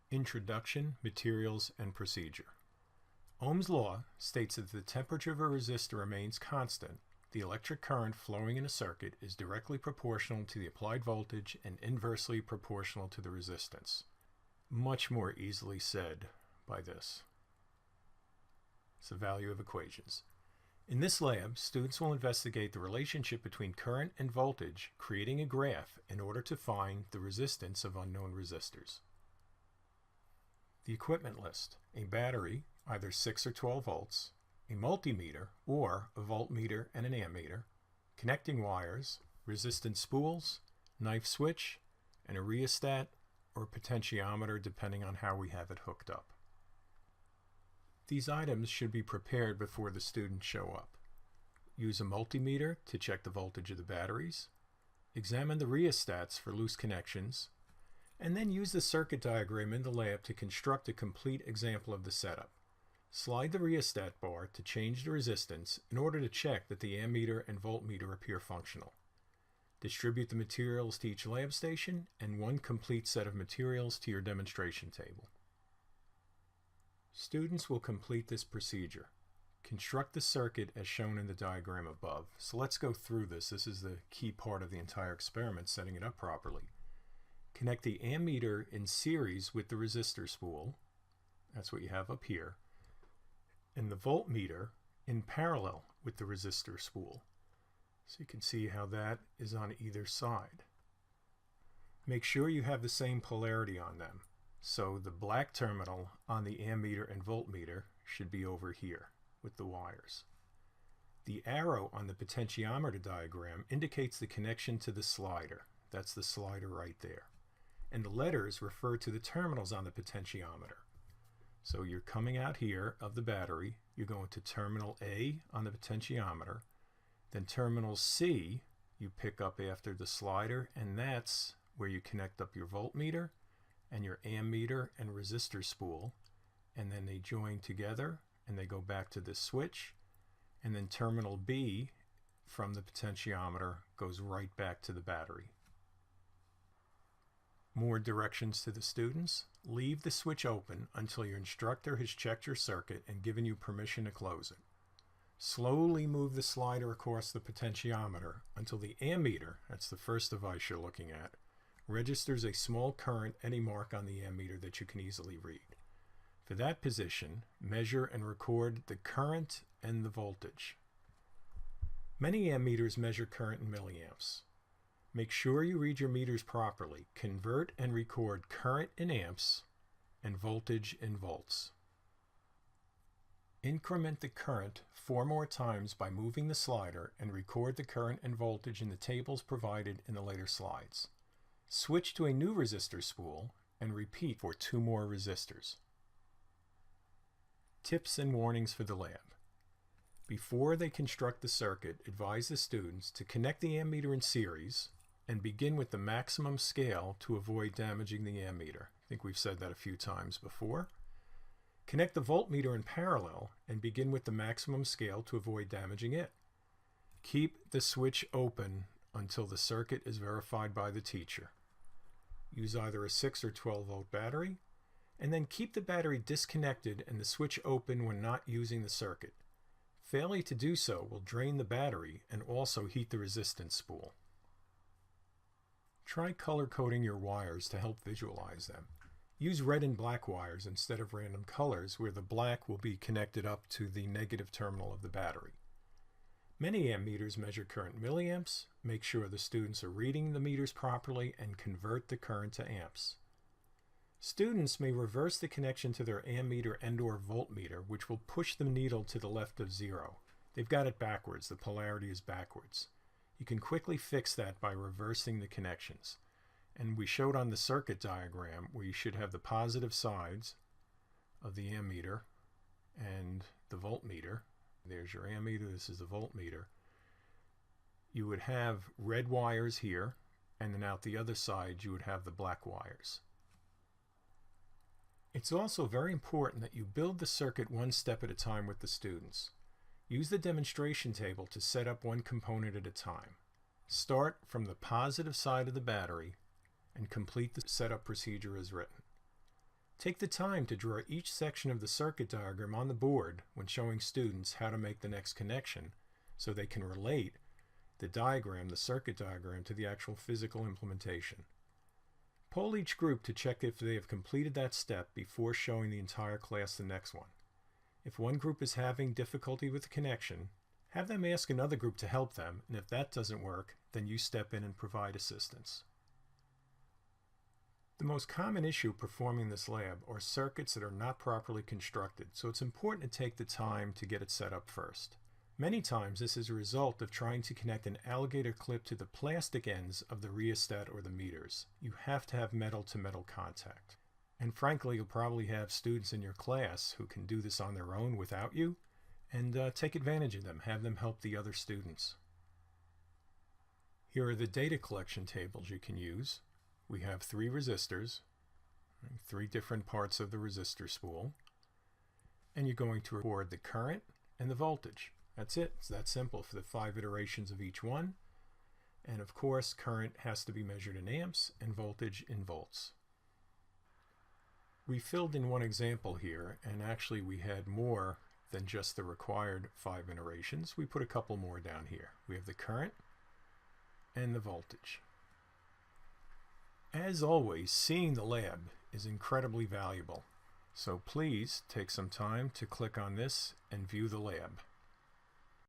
Introduction, Materials, and Procedure. Ohm's law states that if the temperature of a resistor remains constant, the electric current flowing in a circuit is directly proportional to the applied voltage and inversely proportional to the resistance. Much more easily said by this. It's the value of equations. In this lab, students will investigate the relationship between current and voltage, creating a graph in order to find the resistance of unknown resistors. The equipment list: a battery, either 6 or 12 volts, a multimeter or a voltmeter and an ammeter, connecting wires, resistance spools, knife switch, and a rheostat or potentiometer depending on how we have it hooked up. These items should be prepared before the students show up. Use a multimeter to check the voltage of the batteries, examine the rheostats for loose connections, and then use the circuit diagram in the lab to construct a complete example of the setup. Slide the rheostat bar to change the resistance in order to check that the ammeter and voltmeter appear functional. Distribute the materials to each lab station and one complete set of materials to your demonstration table. Students will complete this procedure. Construct the circuit as shown in the diagram above. So let's go through this. This is the key part of the entire experiment, setting it up properly. Connect the ammeter in series with the resistor spool. That's what you have up here. And the voltmeter in parallel with the resistor spool. So you can see how that is on either side. Make sure you have the same polarity on them. So the black terminal on the ammeter and voltmeter should be over here with the wires. The arrow on the potentiometer diagram indicates the connection to the slider. That's the slider right there. And the letters refer to the terminals on the potentiometer. So you're coming out here of the battery, you're going to terminal A on the potentiometer, then terminal C you pick up after the slider, and that's where you connect up your voltmeter and your ammeter and resistor spool, and then they join together and they go back to this switch, and then terminal B from the potentiometer goes right back to the battery. More directions to the students: leave the switch open until your instructor has checked your circuit and given you permission to close it. Slowly move the slider across the potentiometer until the ammeter, that's the first device you're looking at, registers a small current at a mark on the ammeter that you can easily read. For that position, measure and record the current and the voltage. Many ammeters measure current in milliamps. Make sure you read your meters properly. Convert and record current in amps and voltage in volts. Increment the current 4 more times by moving the slider and record the current and voltage in the tables provided in the later slides. Switch to a new resistor spool and repeat for 2 more resistors. Tips and warnings for the lab. Before they construct the circuit, advise the students to connect the ammeter in series and begin with the maximum scale to avoid damaging the ammeter. I think we've said that a few times before. Connect the voltmeter in parallel and begin with the maximum scale to avoid damaging it. Keep the switch open until the circuit is verified by the teacher. Use either a 6 or 12 volt battery, and then keep the battery disconnected and the switch open when not using the circuit. Failure to do so will drain the battery and also heat the resistance spool. Try color coding your wires to help visualize them. Use red and black wires instead of random colors, where the black will be connected up to the negative terminal of the battery. Many ammeters measure current milliamps. Make sure the students are reading the meters properly and convert the current to amps. Students may reverse the connection to their ammeter and/or voltmeter, which will push the needle to the left of 0. They've got it backwards. The polarity is backwards. You can quickly fix that by reversing the connections. And we showed on the circuit diagram where you should have the positive sides of the ammeter and the voltmeter. There's your ammeter, this is the voltmeter. You would have red wires here, and then out the other side you would have the black wires. It's also very important that you build the circuit one step at a time with the students. Use the demonstration table to set up one component at a time. Start from the positive side of the battery and complete the setup procedure as written. Take the time to draw each section of the circuit diagram on the board when showing students how to make the next connection so they can relate the circuit diagram, to the actual physical implementation. Poll each group to check if they have completed that step before showing the entire class the next one. If one group is having difficulty with the connection, have them ask another group to help them, and if that doesn't work, then you step in and provide assistance. The most common issue performing this lab are circuits that are not properly constructed, so it's important to take the time to get it set up first. Many times this is a result of trying to connect an alligator clip to the plastic ends of the rheostat or the meters. You have to have metal-to-metal contact. And frankly, you'll probably have students in your class who can do this on their own without you, and take advantage of them. Have them help the other students. Here are the data collection tables you can use. We have 3 resistors, 3 different parts of the resistor spool, and you're going to record the current and the voltage. That's it. It's that simple for the 5 iterations of each one. And of course, current has to be measured in amps and voltage in volts. We filled in one example here, and actually we had more than just the required 5 iterations. We put a couple more down here. We have the current and the voltage. As always, seeing the lab is incredibly valuable. So please take some time to click on this and view the lab.